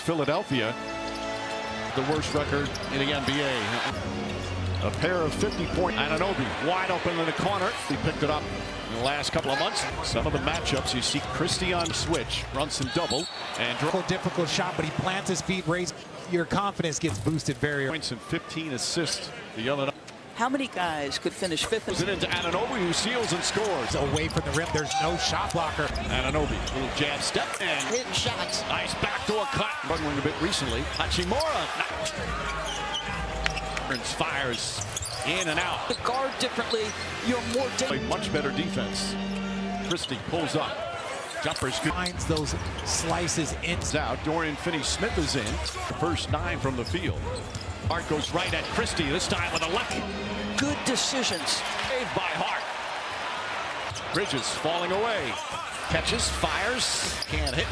Philadelphia. The worst record in the NBA. A pair of 50-point Anunoby wide open in the corner. He picked it up in the last couple of months. Some of the matchups you see Christie on switch, Brunson double, and difficult shot, but he plants his feet, raised. Your confidence gets boosted very early. Points and 15 assists the other night. How many guys could finish fifth? It into Anunoby, who seals and scores. Away from the rim, there's no shot blocker. Anunoby, little jab step and Hitting shots. nice backdoor cut. Struggling a bit recently. Hachimura fires in and out. The guard differently, you're more Much better defense. Christie pulls up. Jumpers good. Finds those slices in. Out. Dorian Finney-Smith is in. The first 9 from the field. Hart goes right at Christie, this time with a left. good decisions. Saved by Hart. Bridges falling away. Catches, fires, can't hit.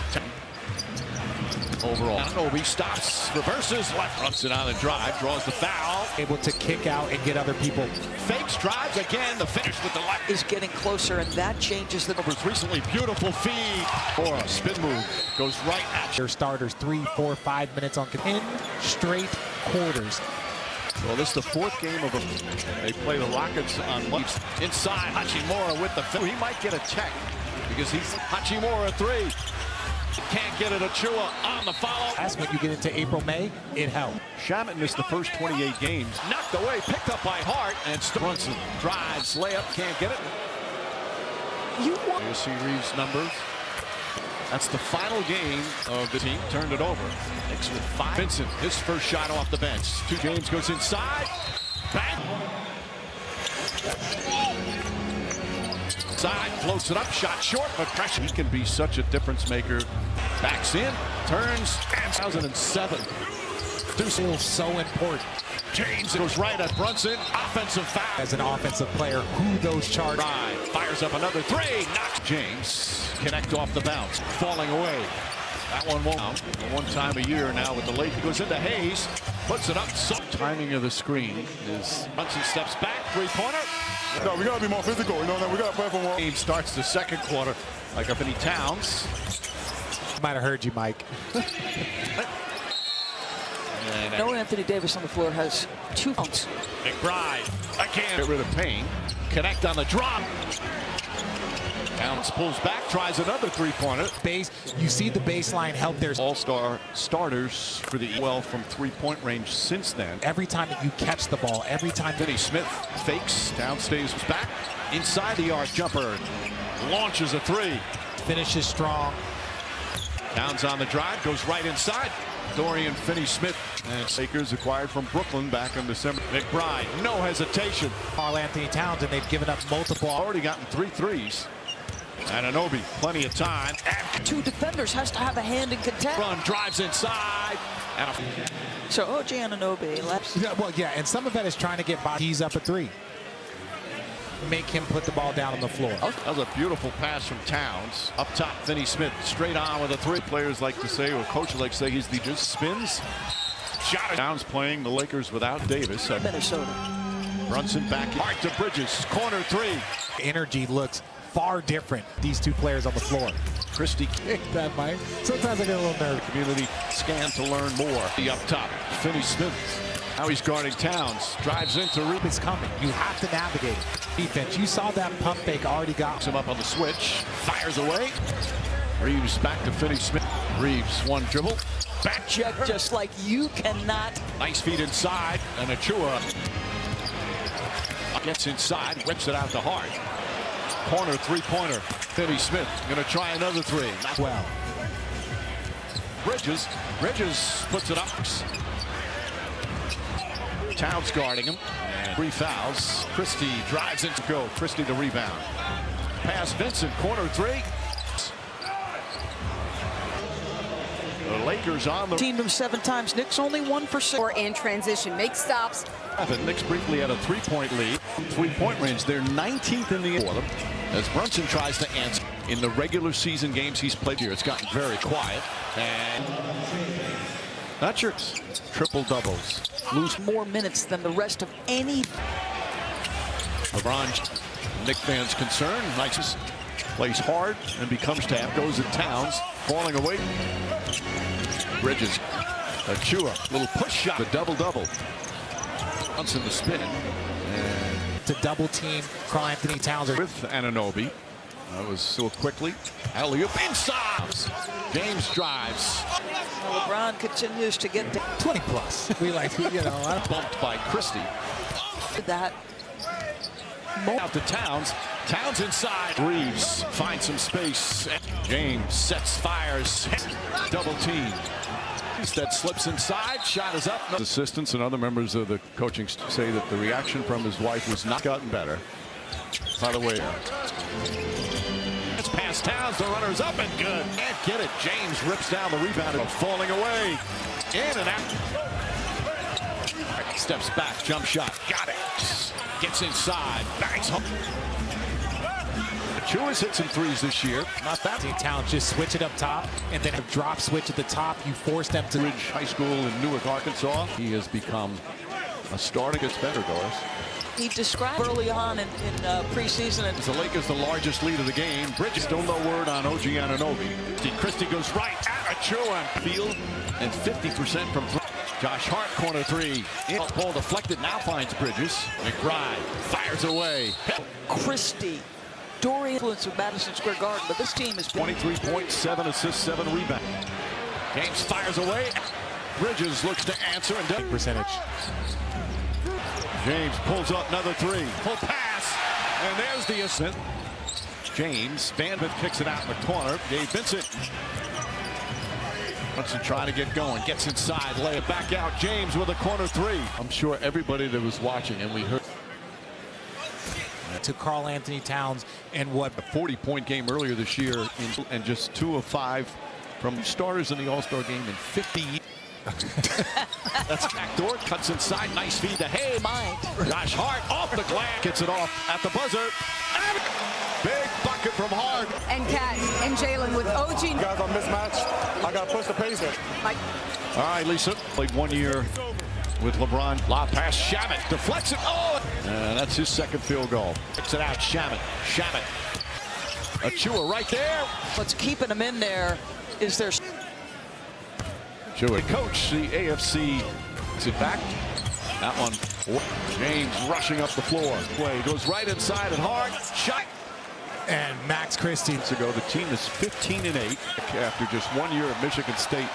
Overall, Anunoby stops, reverses, left, runs it on the drive, draws the foul. Able to kick out and get other people. Fakes, drives again, the finish with the left. Is getting closer, and that changes the... Recently, beautiful feed. Or a spin move, goes right at Their starters 3, 4, 5 minutes on 10 straight quarters. Well, this is the 4th game of them. They play the Rockets on Monday. Inside, Hachimura with the fill. He might get a check because he's Hachimura 3. Can't get it, Achua on the follow. That's when you get into April, May, it helps. Shamet missed the first 28 games. Knocked away, picked up by Hart, and Brunson drives, layup, can't get it. You see Reeves' numbers. That's the final game of the team. Turned it over. Knicks with 5. Vincent, his first shot off the bench. 2 James goes inside. Bang! Side, floats it up, shot short, but pressure. He can be such a difference maker. Backs in, turns, and 2007. Feels so important. James goes right at Brunson. Offensive foul. As an offensive player, who those charge. Right, fires up another 3. Knocks James. Connect off the bounce. Falling away. That one won't. One time a year now with the late. He goes into Hayes. Puts it up. Some timing of the screen is Brunson steps back. 3-pointer. No, we gotta be more physical. You know, we gotta play for more. Game starts the second quarter like Anthony Towns. Might have heard you, Mike. No Anthony Davis on the floor has 2 points. McBride again. Get rid of Payne. Connect on the drop. Towns pulls back, tries another 3-pointer. Base, you see the baseline help their all-star starters for the well from 3-point range since then. Every time that you catch the ball, every time Finney-Smith fakes, Towns stays back, inside the arc jumper, launches a 3. Finishes strong. Towns on the drive, goes right inside. Dorian Finney-Smith and Lakers acquired from Brooklyn back in December. McBride, no hesitation. Carl Anthony Towns, and they've given up multiple. Already gotten 3 threes. Anunoby, plenty of time. 2 defenders has to have a hand in contact. Run, drives inside. And So OG Anunoby left. Yeah, well, yeah, and some of that is trying to get he's up a 3. Make him put the ball down on the floor. That was a beautiful pass from Towns. Up top, Finney-Smith straight on with a 3. Players like to say, or coaches like to say, he just spins. Shot it. Towns playing the Lakers without Davis. Minnesota. Brunson back. Hart to Bridges. Corner 3. Energy looks far different. These 2 players on the floor. Christie That Mike. Sometimes I get a little nervous. community scan to learn more. The up top, Finney-Smith. Now he's guarding Towns. Drives into Reeves. It's coming. You have to navigate it. Defense. You saw that pump fake already got Him up on the switch. Fires away. Reeves back to Finney-Smith. Reeves 1 dribble. Back Check just like you cannot. Nice feed inside. And Achua gets inside. Whips it out to Hart. Corner 3-pointer. Finney-Smith going to try another 3. Not well. Bridges puts it up. Towns guarding him. And 3 fouls. Christie drives in to go. Christie the rebound. Pass Vincent. Corner 3. The Lakers on the... Teamed them 7 times. Knicks only 1 for 6. Or in transition, make stops. The Knicks briefly had a 3-point lead. 3-point range. They're 19th in the for them. As Brunson tries to answer. In the regular season games he's played here, it's gotten very quiet. And not your triple doubles. Lose more minutes than the rest of any. LeBron, Knicks fans concerned. Nice. Plays hard and becomes tap. Goes at Towns. Falling away. Bridges. Chua. Little push shot. The double-double. Once in the spin. And To double team Karl Anthony Towns. with Anunoby. That was so quickly. Alley-oop inside. James drives. LeBron continues to get 20 plus. We like, you know, I don't Bumped by Christie. that. Out to Towns. Towns inside. Reeves finds some space. James sets, fires. Double team. That slips inside. Shot is up. Assistants and other members of the coaching say that the reaction from his wife was not gotten better. By the way, it's past Towns. The runner's up and good. Can't get it. James rips down the rebound and falling away. In and out. Steps back. Jump shot. Got it. Gets inside. Bangs home. Chua's hit some threes this year. Not that. Towns just switch it up top, and then a drop switch at the top. You force them to. Ridge High School in Newark, Arkansas. He has become a star. It gets better, Doris. He described early on in preseason. And The Lakers the largest lead of the game. Bridges still no word on OG Anunoby. Christie goes right at Chua field and 50% from three. Josh Hart corner three. Ball deflected. Now finds Bridges. McBride fires away. Christie, Dorian influence of Madison Square Garden, but this team is 23 points, 7 assists, 7 rebounds. James fires away. Bridges looks to answer and Percentage. James pulls up another three. Full pass. And there's the assist. James. Vanderbilt kicks it out in the corner. Gabe Vincent. Brunson trying to get going. Gets inside. Lay it back out. James with a corner three. I'm sure everybody that was watching, and we heard. To Karl Anthony Towns and what A 40-point game earlier this year, and just 2 of 5 from starters in the All-Star game in 50 years. That's backdoor, cuts inside, nice feed to Hay. Josh Hart off the glass, gets it off at the buzzer. Big bucket from Hart. And Cat and Jalen with OG. You guys are mismatched. I got to push the pace there. Mike. All right, Lisa. Played 1 year with LeBron. Lob pass, Shamet deflects it. Oh! That's his second field goal. Kicks it out, Shamet. Chua right there. what's keeping him in there is their Chua, coach, the AFC. Is it back? That one. James rushing up the floor. Play goes right inside and hard. Shot. and Max Christie. Ago, the team is 15-8 after just 1 year at Michigan State.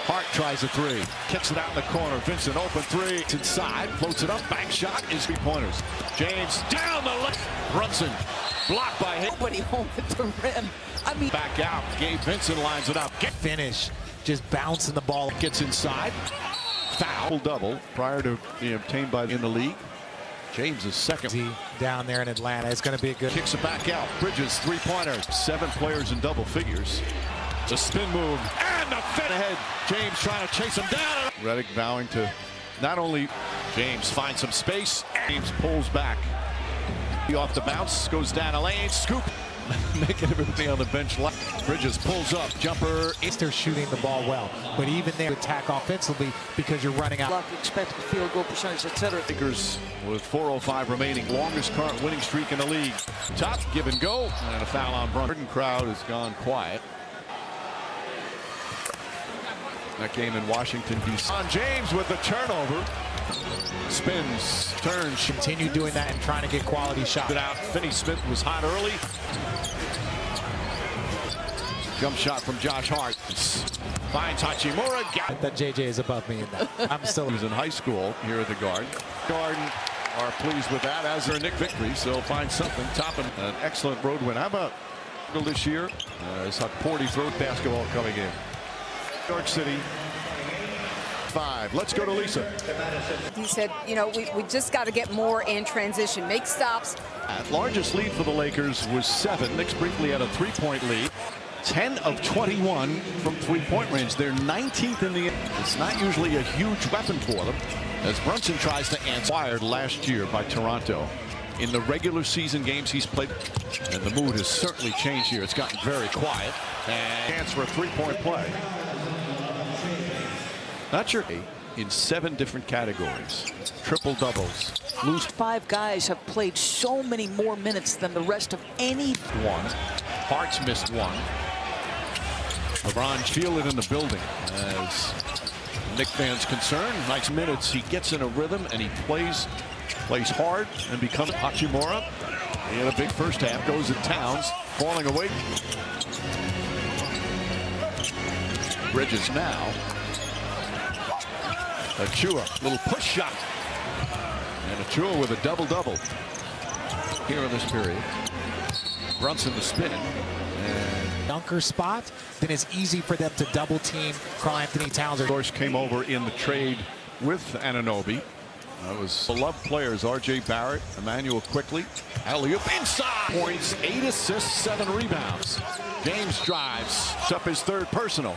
Hart tries a three, kicks it out in the corner. Vincent open three. It's inside, floats it up. Bank shot is 3-pointers. James down the left. Brunson blocked by him. nobody home at the rim. I mean, Back out. Gabe Vincent lines it up. Finish, just bouncing the ball. Gets inside. Foul double prior to being obtained by in the league. James is second. Down there in Atlanta. It's going to be a good. Kicks it back out. Bridges 3-pointer. 7 players in double figures. The spin move and the fit ahead. James trying to chase him down. Redick vowing to not only James find some space. James pulls back. Off the bounce, goes down a lane, scoop. Making everybody on the bench left. Bridges pulls up, jumper. They're shooting the ball well, but even they attack offensively because you're running out. luck, expected field goal percentage, etc. Lakers with 4:05 remaining, longest current winning streak in the league. Top, give and go, and a foul on Brunson. Crowd has gone quiet. That game in Washington, D.C. On James with the turnover. Spins, turns. Continue doing that and trying to get quality shots. It out. Finney-Smith was hot early. Jump shot from Josh Hart. Finds Hachimura. That JJ is above me in that. I'm still. He was in high school here at the Garden. Garden are pleased with that, as are Nick Victory, so they'll find something. Topping an excellent road win. How about this year? It's a 40-throw basketball coming in. New York City. 5. Let's go to Lisa. He said, you know, we just got to get more in transition, make stops. Largest lead for the Lakers was 7. Knicks briefly had a 3-point lead. 10 of 21 from 3-point range. They're 19th in the. It's not usually a huge weapon for them, as Brunson tries to answer. Fired last year by Toronto. In the regular season games he's played, and the mood has certainly changed here. It's gotten very quiet. And chance for a 3-point play. Not sure. In 7 different categories. Triple doubles. Loose. 5 guys have played so many more minutes than the rest of any. One. Hart's missed one. LeBron feel it in the building as Knicks fans concerned. Nice minutes. He gets in a rhythm and he plays hard and becomes Hachimura. He had a big first half. Goes to Towns, falling away. Bridges now. Achua, little push shot. And Achua with a double-double here in this period. Brunson the spin. And Dunker spot, then it's easy for them to double team Karl Anthony Towns. of course, came over in the trade with Anunoby. That was beloved players, R.J. Barrett, Emmanuel Quickly. Alley-oop inside. Points, 8 assists, 7 rebounds. James drives. It's up his third personal.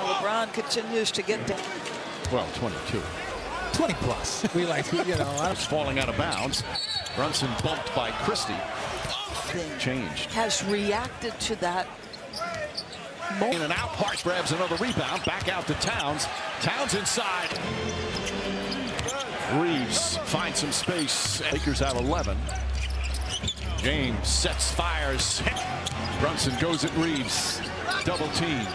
LeBron continues to get down. Well, 22. 20 plus. We like, you know. It's falling out of bounds. Brunson bumped by Christie. Changed. Has reacted to that. In and out. Hart grabs another rebound. Back out to Towns. Towns inside. Reeves finds some space. Lakers at 11. James sets fires. Brunson goes at Reeves. Double team.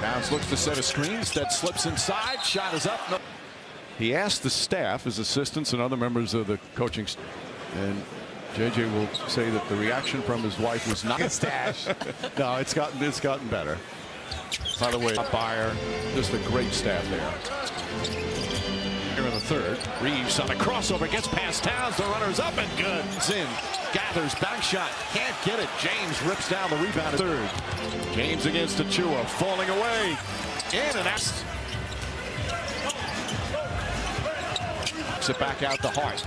Towns looks to set a screen. Instead slips inside. Shot is up. No. He asked the staff, his assistants and other members of the coaching staff, and JJ will say that the reaction from his wife was not a stash. No, it's gotten better. By the way, Bayer, just a great staff there. Here in the third, Reeves on a crossover, gets past Towns, the runner's up and good. It's in, gathers, back shot, can't get it. James rips down the rebound. Third, James against Achua, falling away, in and out. It back out to Hart.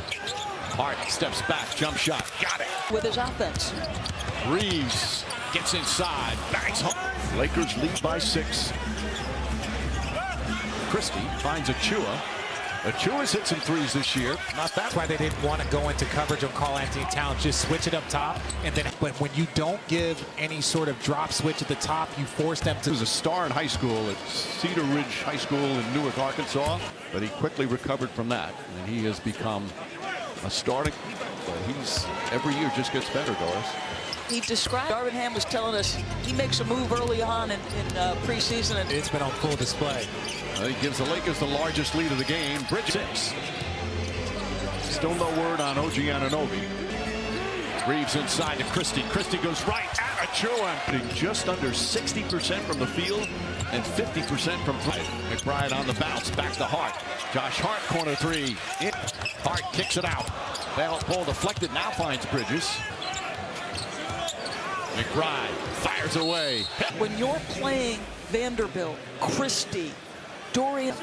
Hart steps back, jump shot, got it. With his offense. Reeves gets inside, bangs home. Lakers lead by 6. Christie finds Achua. Achua's hit some threes this year. Not that's why they didn't want to go into coverage on Karl Anthony Towns. Just switch it up top, and then but when you don't give any sort of drop switch at the top, you force them to. He was a star in high school at Cedar Ridge High School in Newark, Arkansas, but he quickly recovered from that, and he has become a starting. He's every year just gets better, Doris. He described, Darvin Ham was telling us he makes a move early on in preseason. And it's been on full display. He gives the Lakers the largest lead of the game. Bridges 6. Still no word on OG Anunoby. Reeves inside to Christie. Christie goes right at Achua. Just under 60% from the field and 50% from play. McBride on the bounce. Back to Hart. Josh Hart, corner 3. In. Hart kicks it out. Ball deflected. Now finds Bridges. McBride fires away. When you're playing Vanderbilt, Christie, Dorian,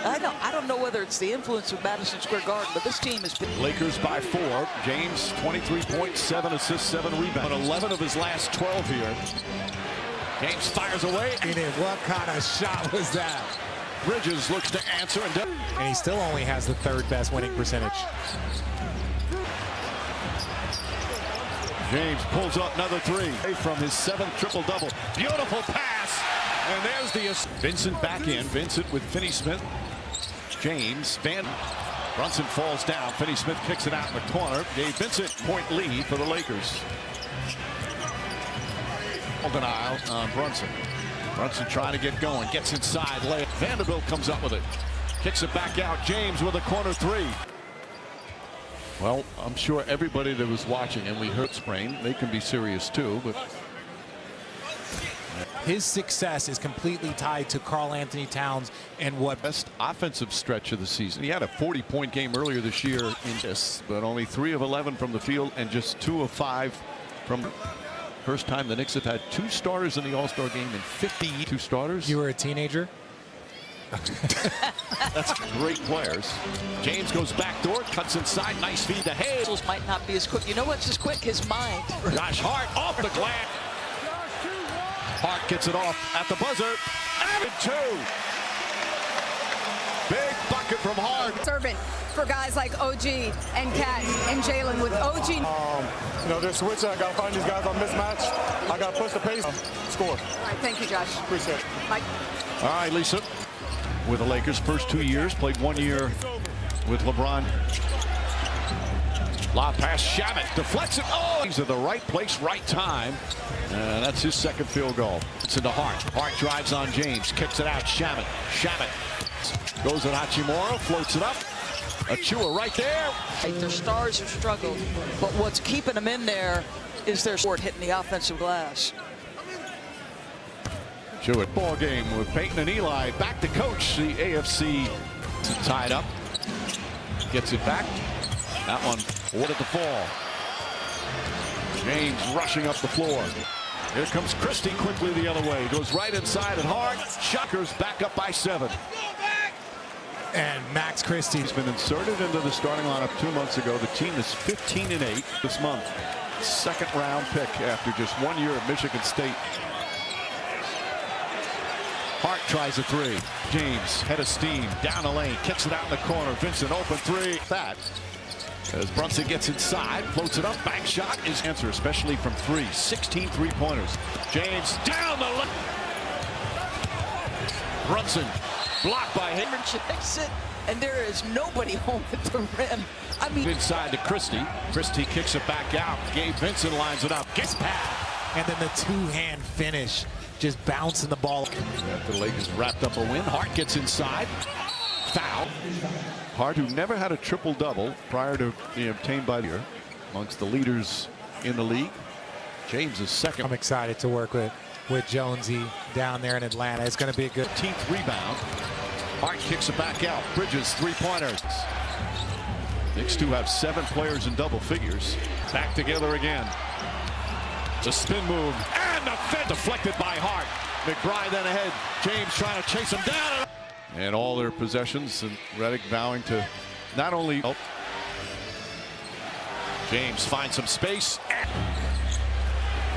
I don't know whether it's the influence of Madison Square Garden, but this team has been. Lakers by 4. James 23 points, 7 assists, 7 rebounds. 11 of his last 12 here. James fires away. And what kind of shot was that? Bridges looks to answer and he still only has the 3rd best winning percentage. James pulls up another 3 from his 7th triple-double. Beautiful pass. And there's the Vincent back in. Vincent with Finney-Smith. James. Brunson falls down. Finney-Smith kicks it out in the corner. Gave Vincent point lead for the Lakers. Denial on Brunson. Brunson trying to get going. Gets inside. Vanderbilt comes up with it. Kicks it back out. James with a corner 3. Well, I'm sure everybody that was watching, and we heard sprain, they can be serious too, but his success is completely tied to Karl Anthony Towns and what best offensive stretch of the season. He had a 40-point game earlier this year in this, but only 3 of 11 from the field and just 2 of 5 from first time the Knicks have had 2 starters in the All-Star game in 52 starters. You were a teenager? That's great players. James goes back door, cuts inside, nice feed to Hayes. Might not be as quick. You know what's as quick? His mind. Josh Hart off the glass. Hart gets it off at the buzzer. And 2. Big bucket from Hart. Servant for guys like OG and Cat and Jalen with OG. You know, they're switching. I got to find these guys on mismatch. I got to push the pace. Score. All right, thank you, Josh. Appreciate it. Mike. All right, Lisa. With the Lakers, first 2 years, played 1 year with LeBron. Lob pass, Shabbat deflects it. Oh, he's at the right place, right time. That's his second field goal. It's into Hart. Hart drives on James, kicks it out. Shabbat goes at Hachimura, floats it up. Achua right there. Their stars have struggled, but what's keeping them in there is their sport hitting the offensive glass. Jewett ball game with Peyton and Eli back to coach. The AFC tied up. Gets it back. That one ordered to fall. James rushing up the floor. Here comes Christie quickly the other way. Goes right inside and hard. Shockers back up by 7. And Max Christie He's been inserted into the starting lineup 2 months ago. The team is 15-8 this month. Second round pick after just 1 year at Michigan State. Hart tries a 3. James, head of steam, down the lane, kicks it out in the corner. Vincent open 3. That as Brunson gets inside, floats it up, bank shot is answer, especially from 3. 16 3-pointers. James down the lane. Brunson blocked by him. Checks it, and there is nobody home at the rim. I mean, Inside to Christie. Christie kicks it back out. Gabe Vincent lines it up. Gets past. and then the two-hand finish, just bouncing the ball. After the Lakers wrapped up a win, Hart gets inside. Foul. Hart, who never had a triple-double prior to being obtained by the year, amongst the leaders in the league. James is second. I'm excited to work with Jonesy down there in Atlanta. It's going to be a good 15th rebound. Hart kicks it back out. Bridges three-pointers. Knicks do have 7 players in double figures. Back together again. The spin move and the fed deflected by Hart. McBride then ahead. James trying to chase him down. And all their possessions, and Redick vowing to not only help. James finds some space.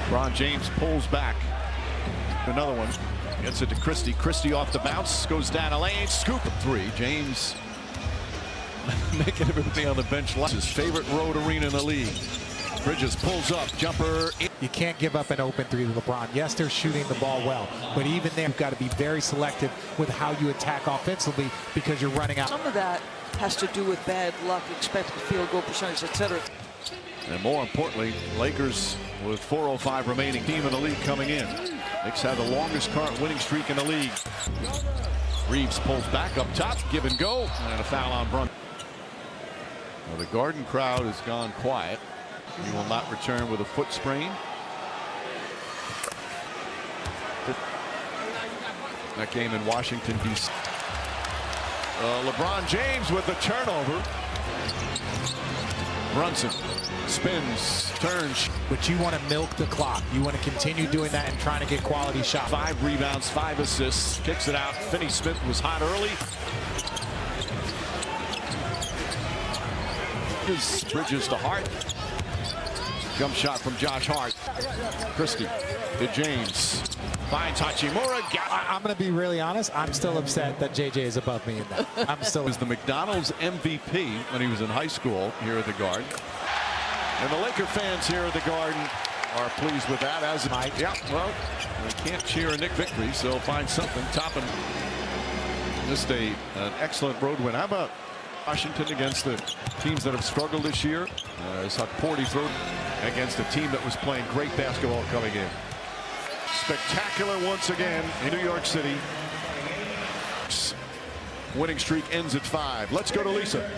LeBron James pulls back. Another one. Gets it to Christie. Christie off the bounce. Goes down a lane. Scoop of 3. James making everybody on the bench. His favorite road arena in the league. Bridges pulls up. Jumper. You can't give up an open 3 to LeBron. Yes, they're shooting the ball well, but even there, you've got to be very selective with how you attack offensively because you're running out. Some of that has to do with bad luck, expected field goal percentage, etc. And more importantly, Lakers with 4:05 remaining, team in the league coming in. Knicks have the longest current winning streak in the league. Reeves pulls back up top, give and go, and a foul on Brunson. Well, the Garden crowd has gone quiet. He will not return with a foot sprain. That game in Washington, D.C. LeBron James with the turnover. Brunson spins, turns. But you want to milk the clock. You want to continue doing that and trying to get quality shots. 5 rebounds, 5 assists. Kicks it out. Finney-Smith was hot early. Bridges to Hart. Jump shot from Josh Hart. Christie to James. Finds Hachimura. I'm going to be really honest. I'm still upset that JJ is above me in that. I'm still. Was the McDonald's MVP when he was in high school here at the Garden. And the Laker fans here at the Garden are pleased with that. As Mike. Yeah, well, they can't cheer a Knick victory, so they'll find something. Topping this day, an excellent road win. How about Washington against the teams that have struggled this year? It's Porty through against a team that was playing great basketball coming in. Spectacular once again in New York City. Winning streak ends at 5. Let's go to Lisa.